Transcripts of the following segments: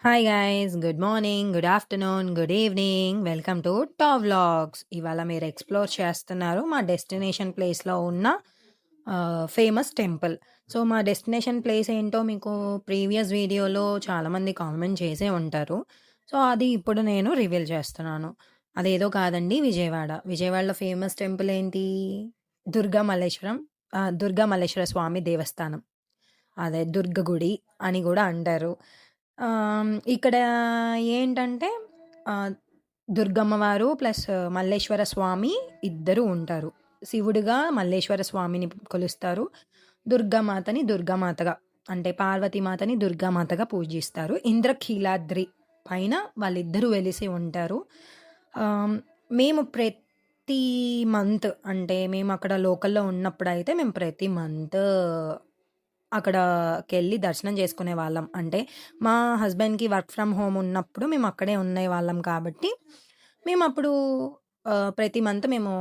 Hi guys, good morning, good afternoon, good evening. Welcome to top vlogs. ఇవాళ మీరు explore చేస్తున్నారు మా destination ప్లేస్లో ఉన్న ఫేమస్ టెంపుల్. సో మా డెస్టినేషన్ ప్లేస్ ఏంటో మీకు ప్రీవియస్ వీడియోలో చాలామంది కామెంట్ చేసే ఉంటారు. సో అది ఇప్పుడు నేను రివీల్ చేస్తున్నాను. అదేదో కాదండి, విజయవాడలో ఫేమస్ టెంపుల్ ఏంటి? దుర్గా మల్లేశ్వరం, దుర్గా మల్లేశ్వర స్వామి దేవస్థానం. అదే దుర్గ గుడి అని కూడా అంటారు. ఇక్కడ ఏంటంటే దుర్గమ్మ వారు ప్లస్ మల్లేశ్వర స్వామి ఇద్దరు ఉంటారు. శివుడిగా మల్లేశ్వర స్వామిని కొలుస్తారు. దుర్గామాతని దుర్గామాతగా, అంటే పార్వతీమాతని దుర్గామాతగా పూజిస్తారు. ఇంద్రకీలాద్రి పైన వాళ్ళిద్దరూ వెలిసి ఉంటారు. మేము ప్రతి మంత్, అంటే మేము అక్కడ లోకల్‌లో ఉన్నప్పుడైతే మేము ప్రతి మంత్ అక్కడకెళ్ళి దర్శనం చేసుకునేవాళ్ళం. అంటే మా హస్బెండ్‌కి వర్క్ ఫ్రమ్ హోమ్ ఉన్నప్పుడు మేము అక్కడే ఉండేవాళ్ళం కాబట్టి, మేమప్పుడు ప్రతి మంత్ మేము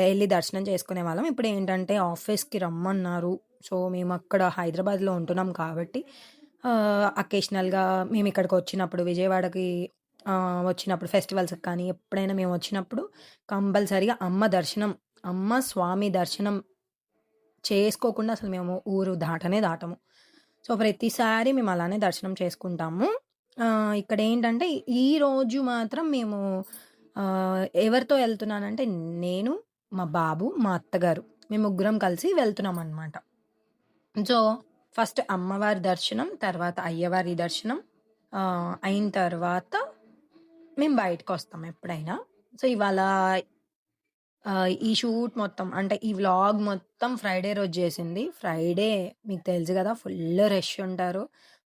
ఎళ్లి దర్శనం చేసుకునేవాళ్ళం. ఇప్పుడేంటంటే ఆఫీస్‌కి రమ్మన్నారు. సో, మేమక్కడ హైదరాబాద్‌లో ఉంటున్నాం కాబట్టి అకేషనల్‌గా మేమిక్కడికొచ్చినప్పుడు విజయవాడకి వచ్చినప్పుడు ఫెస్టివల్స్‌కి కానీ, ఎప్పుడైనా మేమొచ్చినప్పుడు కంపల్సరీగా స్వామి దర్శనం చేసుకోకుండా అసలు మేము ఊరు దాటనే దాటము. సో, ప్రతిసారి మేము అలానే దర్శనం చేసుకుంటాము. ఇక్కడేంటంటే ఈరోజు మాత్రం మేము ఎవరితో ఎళ్తున్నానంటే నేను, మా బాబు, మా అత్తగారు మేము ముగ్గురం కలిసి వెళ్తున్నామనమాట. సో, ఫస్ట్ అమ్మవారి దర్శనం, తర్వాత అయ్యవారి దర్శనం అయిన తర్వాత మేము బయటకొస్తాం ఎప్పుడైనా. సో, ఇవాళ ఈ షూట్ మొత్తం, అంటే ఈ వ్లాగ్ మొత్తం ఫ్రైడే రోజు జేసింది. ఫ్రైడే మీకు తెలుసు గదా! ఫుల్ రష్ ఉంటారు.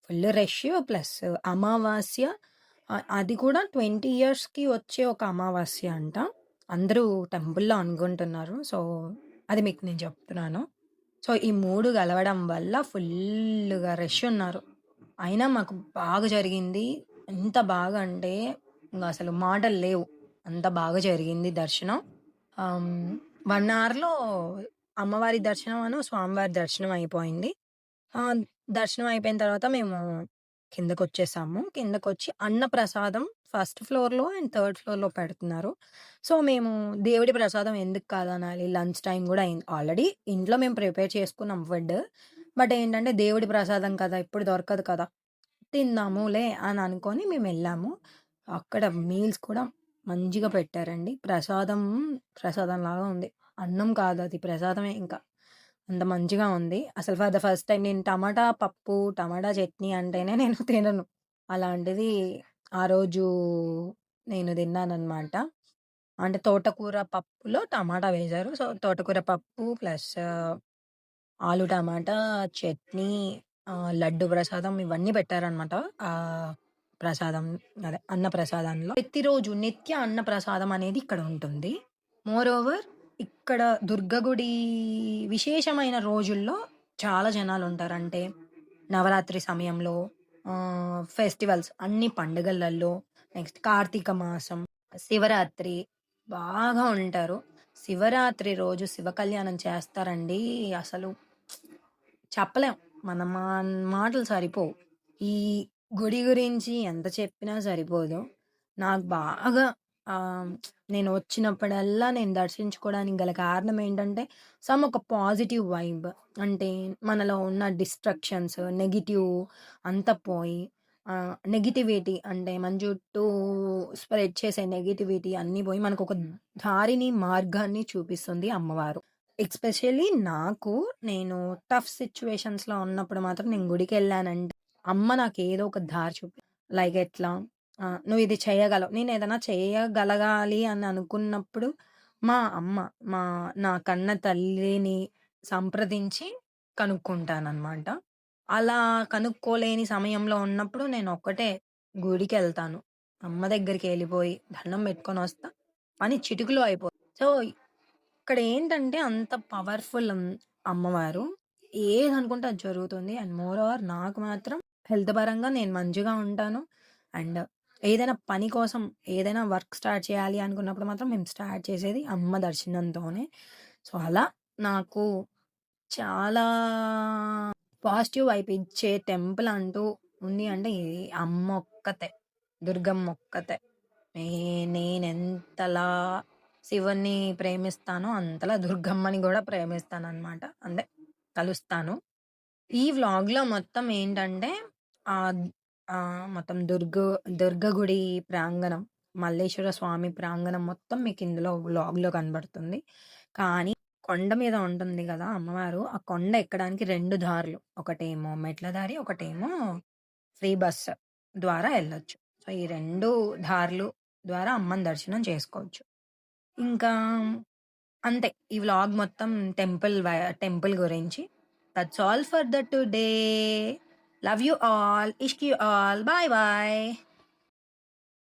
ఫుల్ రష్ ప్లస్ అమావాస్య. అది కూడా 20 ఇయర్స్‌కి వచ్చే ఒక అమావాస్య అంట. అందరూ టెంపుల్‌లో అనుకుంటున్నారు. సో, అది మీకు నేను చెప్తున్నాను. సో, ఈ 3 గలవడం వల్ల ఫుల్లుగా రష్ ఉన్నారు. అయినా మాకు బాగా జరిగింది. ఎంత బాగా అంటే ఇంగసలు మాటలు లేవు. అంత బాగా జరిగింది దర్శనం. 1 అవర్‌లో అమ్మవారి దర్శనం, స్వామివారి దర్శనం అయిపోయింది. దర్శనం అయిపోయిన తర్వాత మేము కిందకొచ్చేసాము. కిందకొచ్చి అన్నప్రసాదం ఫస్ట్ ఫ్లోర్‌లో అండ్ థర్డ్ ఫ్లోర్‌లో పెడుతున్నారు. సో, మేము దేవుడి ప్రసాదం ఎందుకు కాదనాలి, లంచ్ టైమ్ గూడా అయింది. ఆల్రెడీ ఇంట్లో మేము ప్రిపేర్ చేసుకున్నాం ఫుడ్. బట్ ఏంటంటే దేవుడి ప్రసాదం కదా! ఎప్పుడు దొరకదు కదా! తిందాములే అని అనుకోని మేమెళ్ళాము. అక్కడ మీల్స్ కూడా మంచిగా పెట్టారండి. ప్రసాదంలాగా ఉంది. అన్నం కాదది, ప్రసాదమే ఇంకా. అంత మంచిగా ఉంది. అసలు ఫర్ ద ఫస్ట్ టైమ్ నేను టమాటా పప్పు, టమాటా చట్నీ అంటేనే నేను తినను. అలాంటిది ఆ రోజు నేను తిన్నాననమాట. అంటే తోటకూర పప్పులో టమాటా వేశారు. సో, తోటకూర పప్పు ప్లస్ ఆలు టమాటా చట్నీ, లడ్డు ప్రసాదం ఇవన్నీ పెట్టారనమాట. ప్రసాదం అన్న ప్రసాదంలో. ప్రతిరోజు నిత్య అన్న ప్రసాదం అనేది ఇక్కడ ఉంటుంది. మోర్ ఓవర్ ఇక్కడ దుర్గ గుడి విశేషమైన రోజుల్లో చాలా జనాలుంటారు. అంటే నవరాత్రి సమయంలో, ఫెస్టివల్స్ అన్ని పండుగలల్లో, నెక్స్ట్ కార్తీక మాసం, శివరాత్రి బాగా ఉంటారు. శివరాత్రి రోజు శివ కళ్యాణం చేస్తారండి. అసలు చెప్పలేం. మన మాటలు సరిపోవు. ఈ గుడి గురించి ఎంత చెప్పినా సరిపోదు. నాకు బాగా నేను వచ్చినప్పుడల్లా నేను దర్శించుకోవడానికి గల కారణం ఏంటంటే, ఒక పాజిటివ్ వైబ్. అంటే మనలో ఉన్న డిస్ట్రాక్షన్స్, నెగెటివ్ అంతా పోయి నెగెటివిటీ, అంటే మన చుట్టూ స్ప్రెడ్ చేసే నెగెటివిటీ అన్నీ పోయి మనకొక మార్గాన్ని చూపిస్తుంది అమ్మవారు. ఎస్పెషల్లీ నేను టఫ్ సిట్యుయేషన్స్‌లో ఉన్నప్పుడు మాత్రం నేను గుడికెళ్ళానంటే, అమ్మ నాకేదో ఒక దారి లైక్ ఎట్లా, నువ్విది చేయగలవు. నేనేదైనా చేయగలగాలి అని అనుకున్నప్పుడు, మా అమ్మ, మా నా కన్న తల్లిని సంప్రదించి కనుక్కుంటాననమాట. అలా కనుక్కోలేని సమయంలో ఉన్నప్పుడు నేనొక్కటే గుడికెళ్తాను. అమ్మ దగ్గరికెళ్ళిపోయి దండం పెట్టుకొనొస్తా. పని చిటికలో సో, ఇక్కడేంటంటే అంత పవర్‌ఫుల్ అమ్మవారు. ఏదనుకుంటే అది జరుగుతుంది. అండ్ మోర్ ఓవర్ నాకు మాత్రం హెల్త్ పరంగా నేను మంచిగా ఉంటాను. అండ్ ఏదైనా పని కోసం, ఏదైనా వర్క్ స్టార్ట్ చేయాలి అనుకున్నప్పుడు మాత్రం మేము స్టార్ట్ చేసేది అమ్మ దర్శనంతోనే. సో, అలా నాకు చాలా పాజిటివ్ వైబ్ ఇచ్చే టెంపుల్ అంటూ ఉంది అంటే ఇది అమ్మొక్కతే. దుర్గమ్మొక్కతే. నే నేనెంతలా శివుడిని ప్రేమిస్తానో అంతలా దుర్గమ్మని గూడా ప్రేమిస్తాననమాట. అంటే కలుస్తాను. ఈ వ్లాగ్‌లో మొత్తం ఏంటంటే ఆహ్, మొత్తం దుర్గ గుడి ప్రాంగణం, మల్లేశ్వర స్వామి ప్రాంగణం మొత్తం మీకిందులో వ్లాగ్‌లో కనబడుతుంది. కానీ కొండ మీద ఉంటుంది గదా అమ్మవారు! ఆ కొండ ఎక్కడానికి 2 దారులు. ఒకటేమో మెట్ల దారి, ఒకటేమో ఫ్రీ బస్ ద్వారా ఎళ్ళొచ్చు. సో, ఈ 2 దారులు ద్వారా అమ్మని దర్శనం చేసుకోవచ్చు. ఇంకా అంతే. ఈ వ్లాగ్ మొత్తం టెంపుల్ గురించి. That's all for the today. Love you all. ఇష్క్ యూ ఆల్. Bye bye.